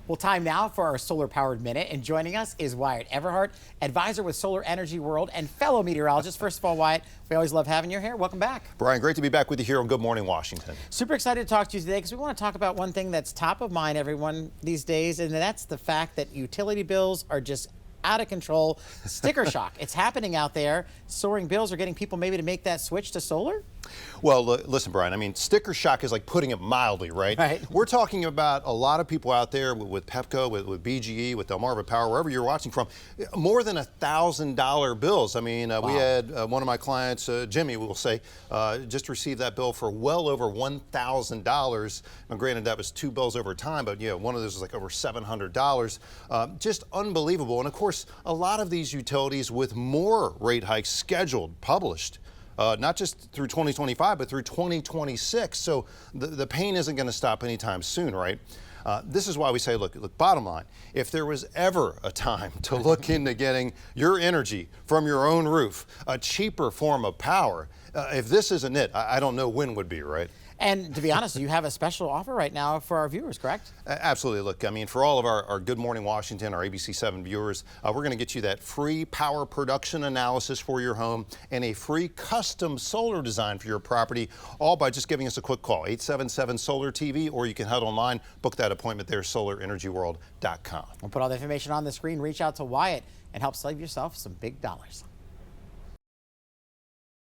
Well, time now for our Solar Powered Minute, and joining us is Wyatt Everhart, advisor with Solar Energy World and fellow meteorologist. First of all, Wyatt, we always love having you here. Welcome back. Brian, great to be back with you here on Good Morning Washington. Super excited to talk to you today because we want to talk about one thing that's top of mind, everyone, these days, and that's the fact that utility bills are just out of control. Sticker shock. It's happening out there. Soaring bills are getting people maybe to make that switch to solar? Well, listen, Brian, I mean, sticker shock is like putting it mildly, right? We're talking about a lot of people out there with Pepco, with BGE, with Delmarva Power, wherever you're watching from, more than $1,000 bills. I mean, wow. We had one of my clients, Jimmy, we will say, just received that bill for well over $1,000. Now, granted, that was 2 bills over time, but yeah, one of those was like over $700. Just unbelievable. And of course, a lot of these utilities with more rate hikes scheduled, published, not just through 2025, but through 2026. So the pain isn't going to stop anytime soon, right? This is why we say, look, bottom line, if there was ever a time to look into getting your energy from your own roof, a cheaper form of power, if this isn't it, I don't know when would be, right? And to be honest, you have a special offer right now for our viewers, correct? Absolutely. Look, I mean, for all of our Good Morning Washington, our ABC7 viewers, we're going to get you that free power production analysis for your home and a free custom solar design for your property, all by just giving us a quick call, 877-SOLAR-TV, or you can head online, book that appointment there, solarenergyworld.com. We'll put all the information on the screen. Reach out to Wyatt and help save yourself some big dollars.